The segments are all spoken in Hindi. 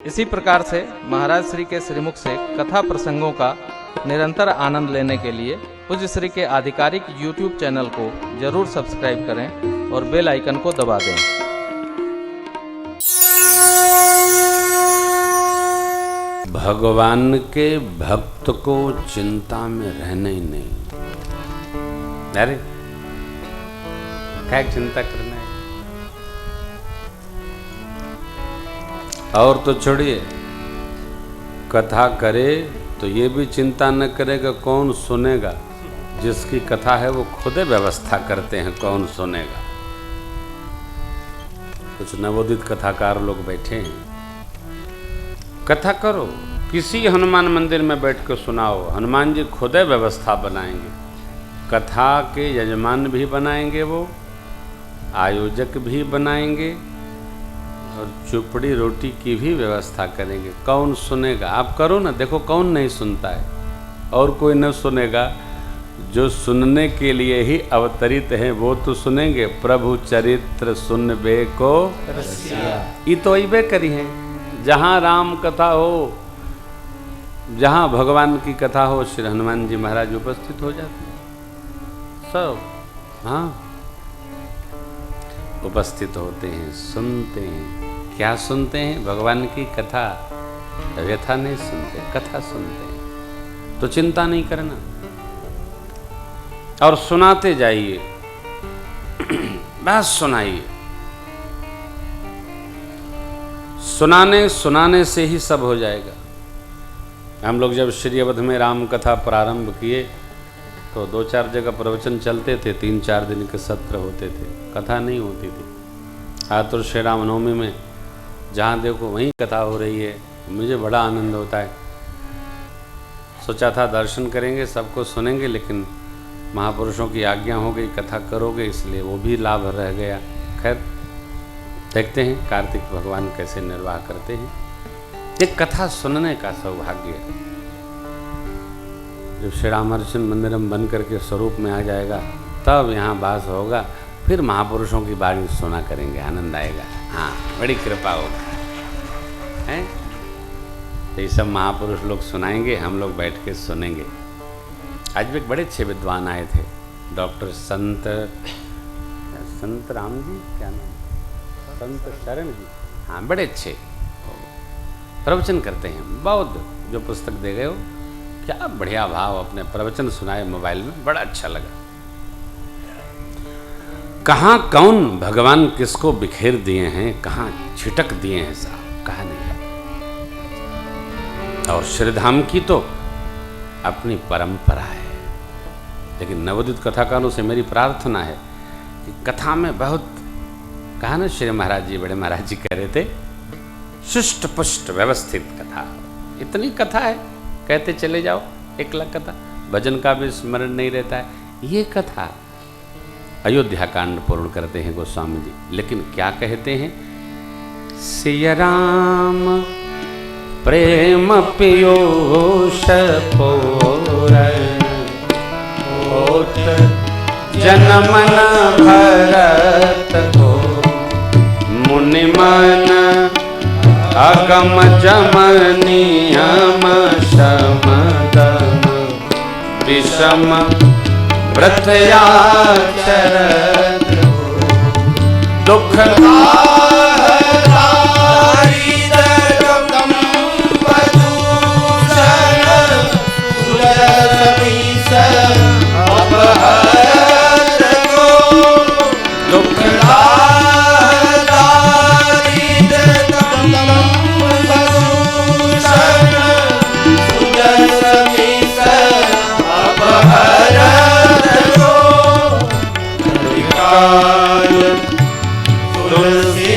इसी प्रकार से महाराज श्री के श्रीमुख से कथा प्रसंगों का निरंतर आनंद लेने के लिए पूज्य श्री के आधिकारिक YouTube चैनल को जरूर सब्सक्राइब करें और बेल आइकन को दबा दें। भगवान के भक्त को चिंता में रहना ही नहीं। अरे क्या चिंता करना है? और तो छोड़िए, कथा करे तो ये भी चिंता न करेगा कौन सुनेगा। जिसकी कथा है वो खुद व्यवस्था करते हैं कौन सुनेगा। कुछ नवोदित कथाकार लोग बैठे हैं, कथा करो, किसी हनुमान मंदिर में बैठ कर सुनाओ, हनुमान जी खुद व्यवस्था बनाएंगे। कथा के यजमान भी बनाएंगे, वो आयोजक भी बनाएंगे और चुपड़ी रोटी की भी व्यवस्था करेंगे। कौन सुनेगा? आप करो ना, देखो कौन नहीं सुनता है। और कोई न सुनेगा, जो सुनने के लिए ही अवतरित हैं वो तो सुनेंगे। प्रभु चरित्र सुनबे को ये तो अबे करी है। जहाँ राम कथा हो, जहाँ भगवान की कथा हो, श्री हनुमान जी महाराज उपस्थित हो जाते हैं। सब हाँ उपस्थित होते हैं, सुनते हैं। क्या सुनते हैं? भगवान की कथा, व्यथा नहीं सुनते, कथा सुनते हैं। तो चिंता नहीं करना और सुनाते जाइए, बस सुनाइए। सुनाने से ही सब हो जाएगा। हम लोग जब श्री अवध में राम कथा प्रारंभ किए तो 2-4 जगह प्रवचन चलते थे, 3-4 दिन के सत्र होते थे, कथा नहीं होती थी। आज तो श्री रामनवमी में जहाँ देखो वहीं कथा हो रही है, मुझे बड़ा आनंद होता है। सोचा था दर्शन करेंगे, सबको सुनेंगे, लेकिन महापुरुषों की आज्ञा हो गई कथा करोगे, इसलिए वो भी लाभ रह गया। खैर देखते हैं कार्तिक भगवान कैसे निर्वाह करते हैं। एक कथा सुनने का सौभाग्य है। जब श्री रामहर्षण मंदिरम बन करके स्वरूप में आ जाएगा तब यहाँ वास होगा, फिर महापुरुषों की वाणी सुना करेंगे, आनंद आएगा। हाँ, बड़ी कृपा होगा हैं। ये सब महापुरुष लोग सुनाएंगे, हम लोग बैठ के सुनेंगे। आज भी एक बड़े अच्छे विद्वान आए थे, डॉक्टर संत राम जी, क्या नाम, संत शरण जी। हाँ, बड़े अच्छे प्रवचन करते हैं। बौद्ध जो पुस्तक दे गए हो, क्या बढ़िया भाव, अपने प्रवचन सुनाए मोबाइल में, बड़ा अच्छा लगा। कहाँ कौन भगवान किसको बिखेर दिए हैं, कहाँ छिटक दिए हैं साहब, कहा नहीं। और श्रीधाम की तो अपनी परंपरा है। लेकिन नवोदित कथाकारों से मेरी प्रार्थना है कि कथा में बहुत, कहा ना श्री महाराज जी, बड़े महाराज जी कह रहे थे, शिष्ट पुष्ट व्यवस्थित कथा। इतनी कथा है, कहते चले जाओ 1 लाख कथा, भजन का भी स्मरण नहीं रहता है। ये कथा अयोध्या कांड पूर्ण करते हैं गोस्वामी जी, लेकिन क्या कहते हैं? सिया राम प्रेम पीयूष पोत जनमन भरत को मुनि मन अगम जमनियम समदम विषम व्रतयाचरत दुख तुलसी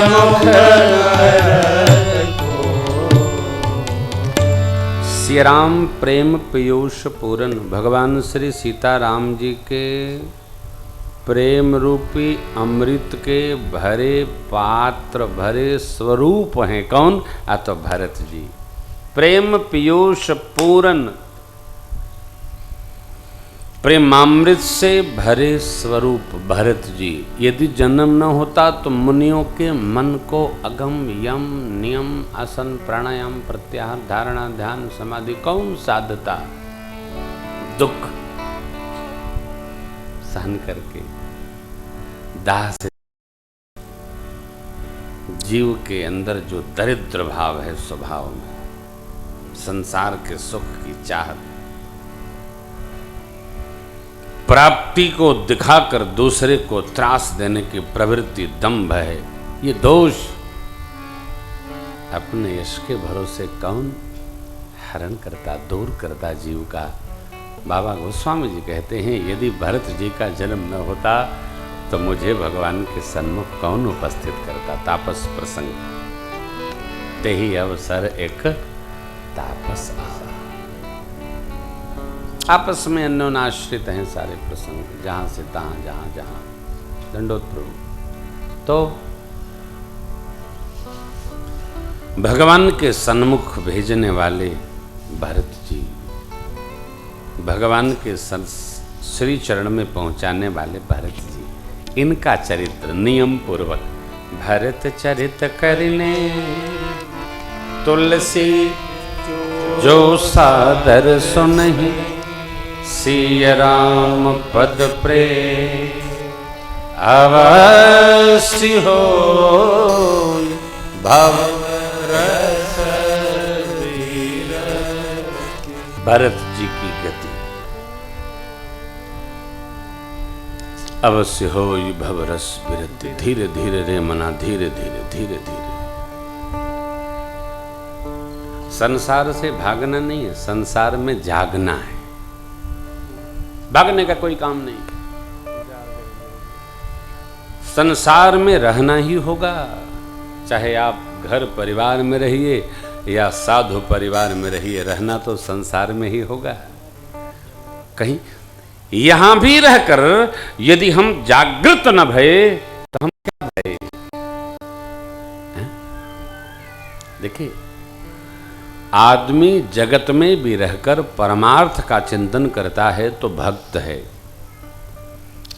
मुख श्री राम प्रेम पीयूष पूरन। भगवान श्री सीताराम जी के प्रेम रूपी अमृत के भरे पात्र, भरे स्वरूप हैं कौन? तो भरत जी। प्रेम पीयूष पूरन, प्रेमामृत से भरे स्वरूप भरत जी। यदि जन्म न होता तो मुनियों के मन को अगम यम नियम आसन प्राणायाम प्रत्याहार धारणा ध्यान समाधि कौन साधता? दुख सहन करके दाह से जीव के अंदर जो दरिद्र भाव है स्वभाव में, संसार के सुख की चाहत, प्राप्ति को दिखाकर दूसरे को त्रास देने की प्रवृत्ति दंभ है। ये दोष अपने यश के भरोसे कौन हरण करता, दूर करता जीव का? बाबा गोस्वामी जी कहते हैं, यदि भरत जी का जन्म न होता तो मुझे भगवान के सन्मुख कौन उपस्थित करता? तापस प्रसंग ते ही अवसर एक तापस आवा। आपस में अन्योनाश्रित हैं सारे प्रसंग, जहां से तहां, जहां जहां। दंडोत प्रभु। तो भगवान के सन्मुख भेजने वाले भरत जी, भगवान के श्री चरण में पहुंचाने वाले भरत जी, इनका चरित्र नियम पूर्वक भरत चरित करने तुलसी जो सादर सुनहि, सिय राम पद प्रेम अवश्य हो भव रस वीर। भरत जी की गति अवश्य हो भव रस विरति। धीरे धीरे रे मना, धीरे धीरे धीरे धीरे। संसार से भागना नहीं है, संसार में जागना है। भागने का कोई काम नहीं। संसार में रहना ही होगा, चाहे आप घर परिवार में रहिए या साधु परिवार में रहिए, रहना तो संसार में ही होगा। कहीं यहां भी रहकर यदि हम जागृत न भये तो हम क्या भये? देखिए, आदमी जगत में भी रहकर परमार्थ का चिंतन करता है तो भक्त है,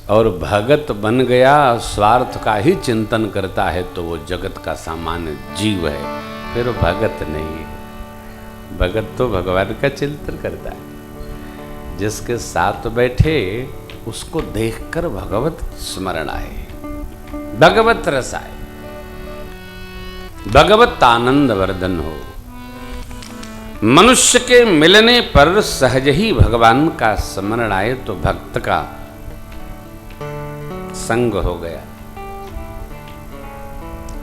और भगत बन गया स्वार्थ का ही चिंतन करता है तो वो जगत का सामान्य जीव है, फिर वो भगत नहीं है। भगत तो भगवान का चिंतन करता है। जिसके साथ बैठे उसको देखकर भगवत स्मरण आए, भगवत रस आए, भगवत आनंद वर्धन हो। मनुष्य के मिलने पर सहज ही भगवान का स्मरण आए तो भक्त का संग हो गया।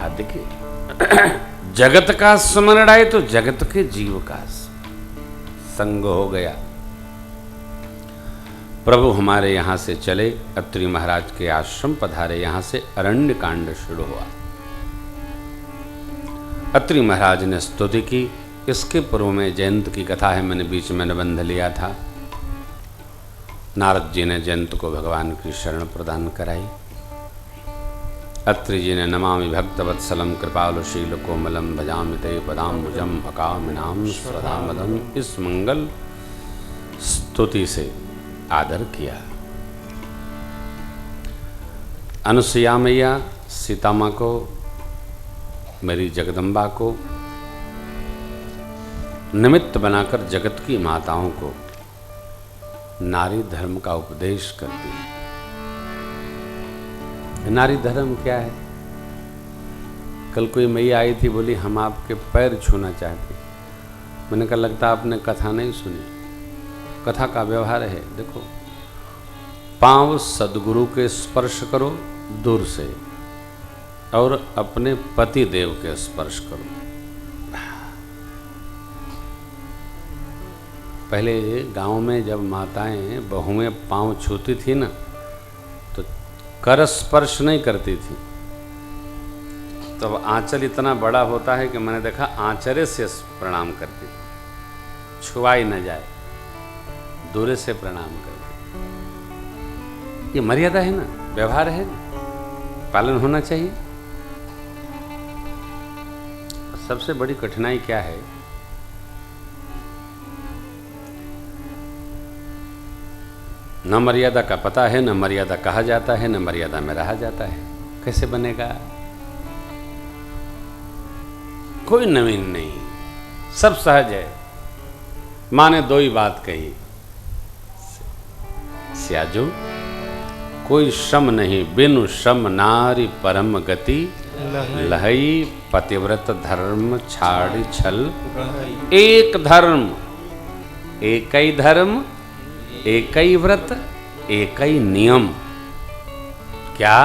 आप देखिए, जगत का स्मरण आए तो जगत के जीव का संग हो गया। प्रभु हमारे यहां से चले, अत्रि महाराज के आश्रम पधारे, यहां से अरण्य कांड शुरू हुआ। अत्रि महाराज ने स्तुति की। इसके पूर्व में जयंत की कथा है, मैंने बीच में निबंध लिया था। नारद जी ने जयंत को भगवान की शरण प्रदान कराई। अत्रि जी ने नमामि भक्तवत्सलम कृपालुशील कोमलम भजामि ते पदाम्बुजम अकामिनाम स्वधामदम, इस मंगल स्तुति से आदर किया। अनुसुईया मैया सीता माँ को, मेरी जगदम्बा को निमित्त बनाकर जगत की माताओं को नारी धर्म का उपदेश करती है। नारी धर्म क्या है? कल कोई मैया आई थी, बोली हम आपके पैर छूना चाहती। मैंने कहा लगता आपने कथा नहीं सुनी। कथा का व्यवहार है, देखो, पांव सदगुरु के स्पर्श करो दूर से, और अपने पति देव के स्पर्श करो। पहले गांव में जब माताएं बहुएं पांव छूती थी ना, तो कर स्पर्श नहीं करती थी, तो अब आंचल इतना बड़ा होता है कि मैंने देखा आंचरे से प्रणाम करती, छुआ ही न जाए, दूरे से प्रणाम करती। ये मर्यादा है ना, व्यवहार है ना, पालन होना चाहिए। सबसे बड़ी कठिनाई क्या है, न मर्यादा का पता है, न मर्यादा कहा जाता है, न मर्यादा में रहा जाता है। कैसे बनेगा? कोई नवीन नहीं, सब सहज है। माँ ने दो ही बात कही, स्याजो कोई श्रम नहीं, बिनु श्रम नारी परम गति, लहई पतिव्रत धर्म छाड़ी छल। एक धर्म, एक ही धर्म, एक ही व्रत, एक ही नियम। क्या?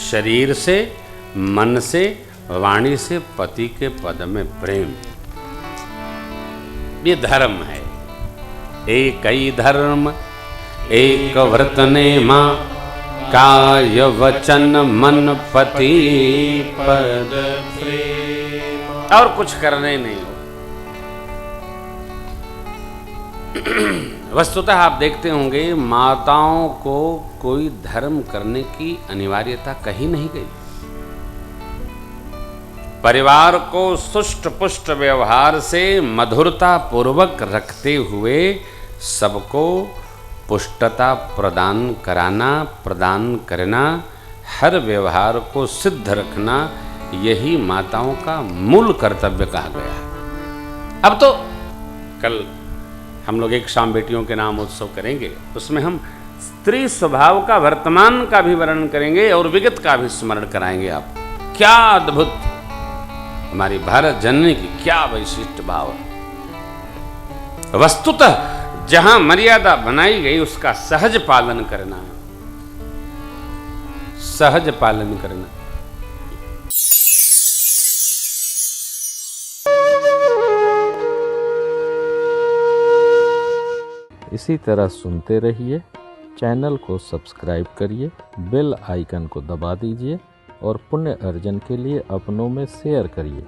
शरीर से, मन से, वाणी से पति के पद में प्रेम। ये धर्म है। एक ही धर्म, एक व्रत नेमा, काय वचन मन पति पद प्रेम। और कुछ करने नहीं हो। वस्तुतः आप देखते होंगे माताओं को कोई धर्म करने की अनिवार्यता कहीं नहीं गई। परिवार को सुष्ट पुष्ट व्यवहार से मधुरता पूर्वक रखते हुए सबको पुष्टता प्रदान कराना, प्रदान करना, हर व्यवहार को सिद्ध रखना, यही माताओं का मूल कर्तव्य कहा गया। अब तो कल हम लोग एक शाम बेटियों के नाम उत्सव करेंगे, उसमें हम स्त्री स्वभाव का वर्तमान का भी वर्णन करेंगे और विगत का भी स्मरण कराएंगे। आप क्या अद्भुत हमारी भारत जननी की क्या वैशिष्ट भाव है। वस्तुतः जहां मर्यादा बनाई गई उसका सहज पालन करना, सहज पालन करना। इसी तरह सुनते रहिए, चैनल को सब्सक्राइब करिए, बेल आइकन को दबा दीजिए और पुण्य अर्जन के लिए अपनों में शेयर करिए।